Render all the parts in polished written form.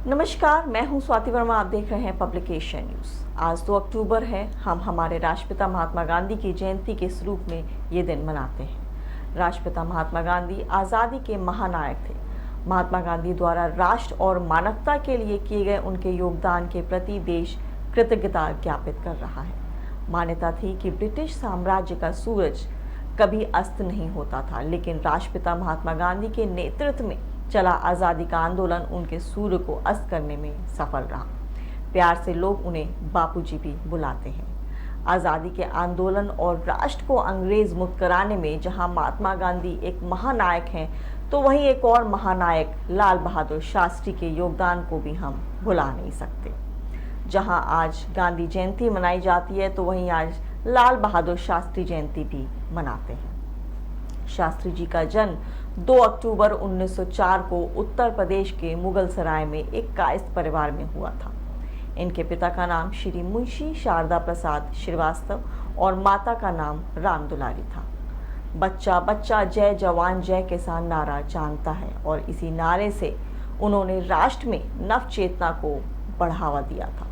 नमस्कार, मैं हूं स्वाति वर्मा। आप देख रहे हैं पब्लिकेशन न्यूज। आज 2 अक्टूबर है। हम हमारे राष्ट्रपिता महात्मा गांधी की जयंती के स्वरूप में ये दिन मनाते हैं। राष्ट्रपिता महात्मा गांधी आज़ादी के महानायक थे। महात्मा गांधी द्वारा राष्ट्र और मानवता के लिए किए गए उनके योगदान के प्रति देश कृतज्ञता ज्ञापित कर रहा है। मान्यता थी कि ब्रिटिश साम्राज्य का सूरज कभी अस्त नहीं होता था, लेकिन राष्ट्रपिता महात्मा गांधी के नेतृत्व में चला आज़ादी का आंदोलन उनके सूर्य को अस्त करने में सफल रहा। प्यार से लोग उन्हें बापूजी भी बुलाते हैं। आज़ादी के आंदोलन और राष्ट्र को अंग्रेज मुक्त कराने में जहां महात्मा गांधी एक महानायक हैं, तो वहीं एक और महानायक लाल बहादुर शास्त्री के योगदान को भी हम भुला नहीं सकते। जहां आज गांधी जयंती मनाई जाती है, तो वहीं आज लाल बहादुर शास्त्री जयंती भी मनाते हैं। शास्त्री जी का जन्म 2 अक्टूबर 1904 को उत्तर प्रदेश के मुगल सराय में एक कायस्थ परिवार में हुआ था। इनके पिता का नाम श्री मुंशी शारदा प्रसाद श्रीवास्तव और माता का नाम राम दुलारी था। बच्चा बच्चा जय जवान जय किसान नारा जानता है, और इसी नारे से उन्होंने राष्ट्र में नव चेतना को बढ़ावा दिया था।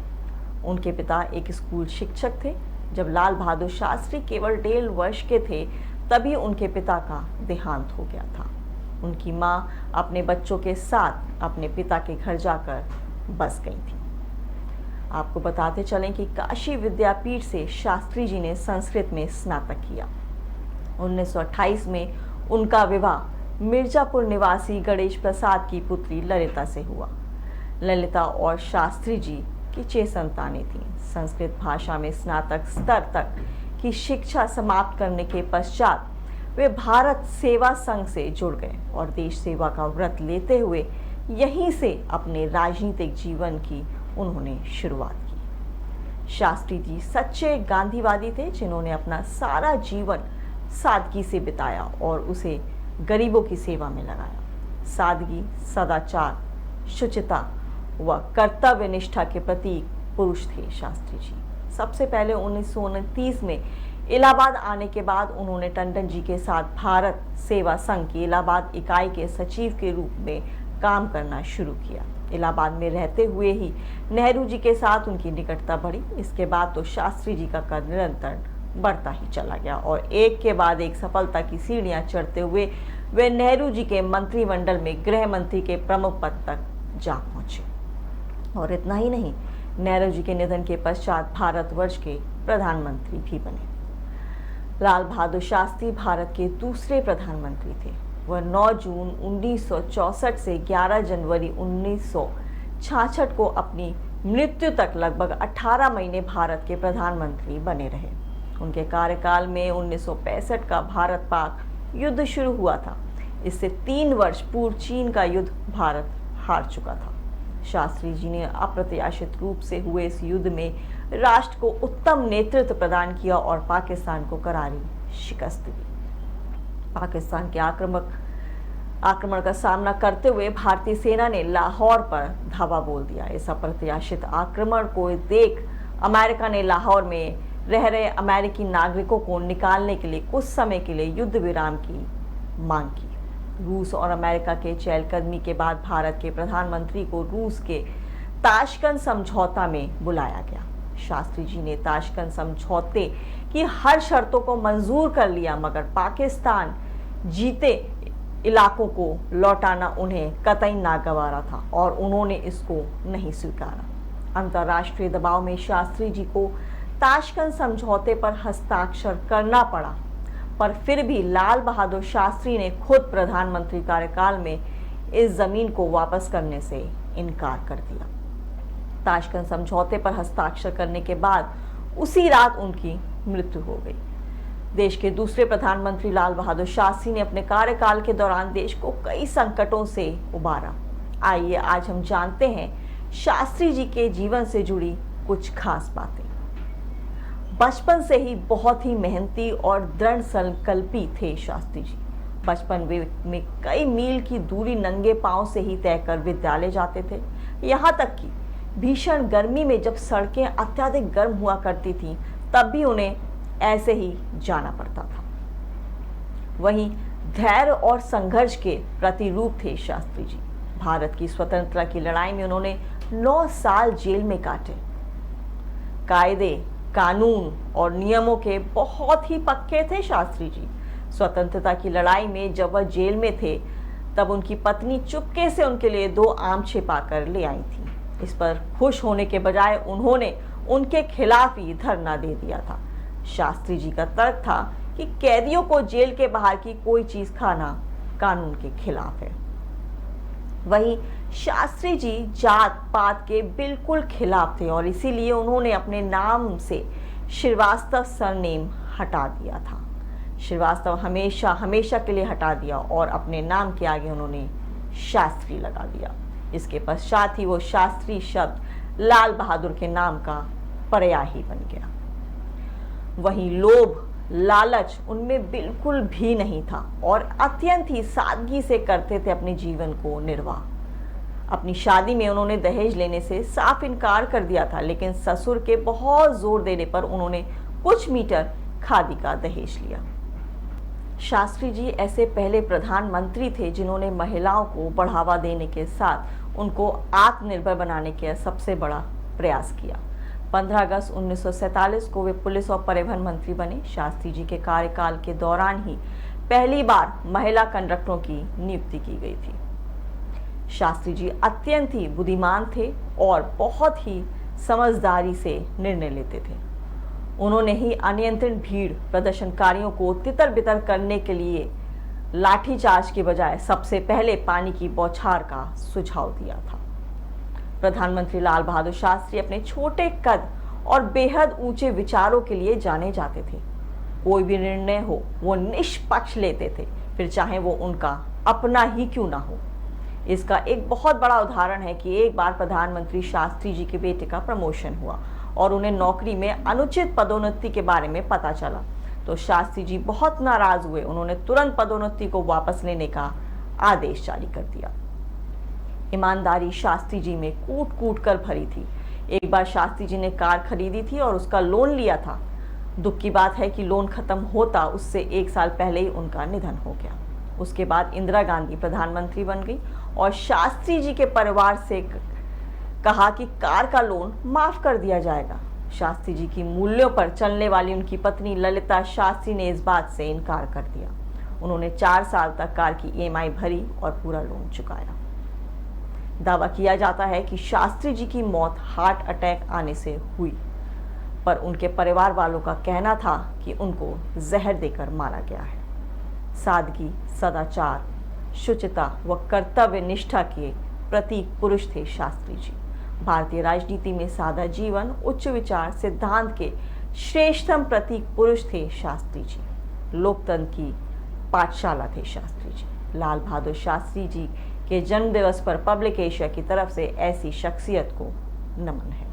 उनके पिता एक स्कूल शिक्षक थे। जब लाल बहादुर शास्त्री केवल 1.5 वर्ष के थे, तभी उनके पिता का देहांत हो गया था। उनकी माँ अपने बच्चों के साथ अपने पिता के घर जाकर बस गई थी। आपको बताते चलें कि काशी विद्यापीठ से शास्त्री जी ने संस्कृत में स्नातक किया। 1928 में उनका विवाह मिर्जापुर निवासी गणेश प्रसाद की पुत्री ललिता से हुआ। ललिता और शास्त्री जी की 6 संतानें थीं। संस्कृत भाषा में स्नातक स्तर तक की शिक्षा समाप्त करने के पश्चात वे भारत सेवा संघ से जुड़ गए और देश सेवा का व्रत लेते हुए यहीं से अपने राजनीतिक जीवन की उन्होंने शुरुआत की। शास्त्री जी सच्चे गांधीवादी थे, जिन्होंने अपना सारा जीवन सादगी से बिताया और उसे गरीबों की सेवा में लगाया। सादगी, सदाचार, शुचिता व कर्तव्य निष्ठा के प्रतीक पुरुष थे शास्त्री जी। सबसे पहले 1929 में इलाहाबाद आने के बाद उन्होंने टंडन जी के साथ भारत सेवा संघ की इलाहाबाद इकाई के सचिव के रूप में काम करना शुरू किया। इलाहाबाद में रहते हुए ही नेहरू जी के साथ उनकी निकटता बढ़ी। इसके बाद तो शास्त्री जी का कद निरंतर बढ़ता ही चला गया और एक के बाद एक सफलता की सीढ़ियां चढ़ते हुए वे नेहरू जी के मंत्रिमंडल में गृह मंत्री के प्रमुख पद तक जा पहुंचे। और इतना ही नहीं, नेहरू जी के निधन के पश्चात भारतवर्ष के प्रधानमंत्री भी बने। लाल बहादुर शास्त्री भारत के दूसरे प्रधानमंत्री थे। वह 9 जून 1964 से 11 जनवरी 1966 को अपनी मृत्यु तक लगभग 18 महीने भारत के प्रधानमंत्री बने रहे। उनके कार्यकाल में 1965 का भारत पाक युद्ध शुरू हुआ था। इससे 3 वर्ष पूर्व चीन का युद्ध भारत हार चुका था। शास्त्री जी ने अप्रत्याशित रूप से हुए इस युद्ध में राष्ट्र को उत्तम नेतृत्व प्रदान किया और पाकिस्तान को करारी शिकस्त दी। पाकिस्तान के आक्रमण का सामना करते हुए भारतीय सेना ने लाहौर पर धावा बोल दिया। इस अप्रत्याशित आक्रमण को देख अमेरिका ने लाहौर में रह रहे अमेरिकी नागरिकों को निकालने के लिए कुछ समय के लिए युद्ध विराम की मांग की। रूस और अमेरिका के चहलकदमी के बाद भारत के प्रधानमंत्री को रूस के ताशकंद समझौता में बुलाया गया। शास्त्री जी ने ताशकंद समझौते की हर शर्तों को मंजूर कर लिया, मगर पाकिस्तान जीते इलाकों को लौटाना उन्हें कतई नागवारा था और उन्होंने इसको नहीं स्वीकारा। अंतर्राष्ट्रीय दबाव में शास्त्री जी को ताशकंद समझौते पर हस्ताक्षर करना पड़ा, पर फिर भी लाल बहादुर शास्त्री ने खुद प्रधानमंत्री कार्यकाल में इस जमीन को वापस करने से इनकार कर दिया। ताशकंद समझौते पर हस्ताक्षर करने के बाद उसी रात उनकी मृत्यु हो गई। देश के दूसरे प्रधानमंत्री लाल बहादुर शास्त्री ने अपने कार्यकाल के दौरान देश को कई संकटों से उबारा। आइए आज हम जानते हैं शास्त्री जी के जीवन से जुड़ी कुछ खास बातें। बचपन से ही बहुत ही मेहनती और दृढ़ संकल्पी थे शास्त्री जी। बचपन में कई मील की दूरी नंगे पांव से ही तय कर विद्यालय जाते थे। यहाँ तक कि भीषण गर्मी में जब सड़कें अत्यधिक गर्म हुआ करती थीं, तब भी उन्हें ऐसे ही जाना पड़ता था। वहीं धैर्य और संघर्ष के प्रतिरूप थे शास्त्री जी। भारत की स्वतंत्रता की लड़ाई में उन्होंने 9 साल जेल में काटे। कायदे, कानून और नियमों के बहुत ही पक्के थे शास्त्री जी। स्वतंत्रता की लड़ाई में जब वह जेल में थे तब उनकी पत्नी चुपके से उनके लिए 2 आम छिपा कर ले आई थी। इस पर खुश होने के बजाय उन्होंने उनके खिलाफ ही धरना दे दिया था। शास्त्री जी का तर्क था कि कैदियों को जेल के बाहर की कोई चीज खाना कानून के खिलाफ है। वहीं शास्त्री जी जात पात के बिल्कुल खिलाफ थे और इसीलिए उन्होंने अपने नाम से श्रीवास्तव सरनेम हटा दिया था। श्रीवास्तव हमेशा हमेशा के लिए हटा दिया और अपने नाम के आगे उन्होंने शास्त्री लगा दिया। इसके पश्चात ही वो शास्त्री शब्द लाल बहादुर के नाम का पर्याय ही बन गया। वहीं लोभ, लालच उनमें बिल्कुल भी नहीं था और अत्यंत ही सादगी से करते थे अपने जीवन को निर्वाह। अपनी शादी में उन्होंने दहेज लेने से साफ इनकार कर दिया था, लेकिन ससुर के बहुत जोर देने पर उन्होंने कुछ मीटर खादी का दहेज लिया। शास्त्री जी ऐसे पहले प्रधानमंत्री थे जिन्होंने महिलाओं को बढ़ावा देने के साथ उनको आत्मनिर्भर बनाने का सबसे बड़ा प्रयास किया। 15 अगस्त 1947 को वे पुलिस और परिवहन मंत्री बने। शास्त्री जी के कार्यकाल के दौरान ही पहली बार महिला कंडक्टरों की नियुक्ति की गई थी। शास्त्री जी अत्यंत ही बुद्धिमान थे और बहुत ही समझदारी से निर्णय लेते थे। उन्होंने ही अनियंत्रित भीड़ प्रदर्शनकारियों को तितर बितर करने के लिए लाठीचार्ज के बजाय सबसे पहले पानी की बौछार का सुझाव दिया था। प्रधानमंत्री लाल बहादुर शास्त्री अपने छोटे कद और बेहद ऊंचे विचारों के लिए जाने जाते थे। कोई भी निर्णय हो वो निष्पक्ष लेते थे, फिर चाहे वो उनका अपना ही क्यों ना हो। इसका एक बहुत बड़ा उदाहरण है कि एक बार प्रधानमंत्री शास्त्री जी के बेटे का प्रमोशन हुआ और उन्हें नौकरी में अनुचित पदोन्नति के बारे में पता चला तो शास्त्री जी बहुत नाराज हुए। उन्होंने तुरंत पदोन्नति को वापस लेने का आदेश जारी कर दिया। ईमानदारी शास्त्री जी में कूट कूट कर भरी थी। एक बार शास्त्री जी ने कार खरीदी थी और उसका लोन लिया था। दुख की बात है कि लोन खत्म होता उससे 1 साल पहले ही उनका निधन हो गया। उसके बाद इंदिरा गांधी प्रधानमंत्री बन गई और शास्त्री जी के परिवार से कहा कि कार का लोन माफ कर दिया जाएगा। शास्त्री जी की मूल्यों पर चलने वाली उनकी पत्नी ललिता शास्त्री ने इस बात से इनकार कर दिया। उन्होंने 4 साल तक कार की EMI भरी और पूरा लोन चुकाया। दावा किया जाता है कि शास्त्री जी की मौत हार्ट अटैक आने से हुई, पर उनके परिवार वालों का कहना था कि उनको जहर देकर मारा गया है। सादगी, सदाचार, शुचिता व कर्तव्य निष्ठा के प्रतीक पुरुष थे शास्त्री जी। भारतीय राजनीति में सादा जीवन, उच्च विचार, सिद्धांत के श्रेष्ठतम प्रतीक पुरुष थे शास्त्री जी। लोकतंत्र की पाठशाला थे शास्त्री जी। लाल बहादुर शास्त्री जी के जन्म दिवस पर पब्लिक एशिया की तरफ से ऐसी शख्सियत को नमन है।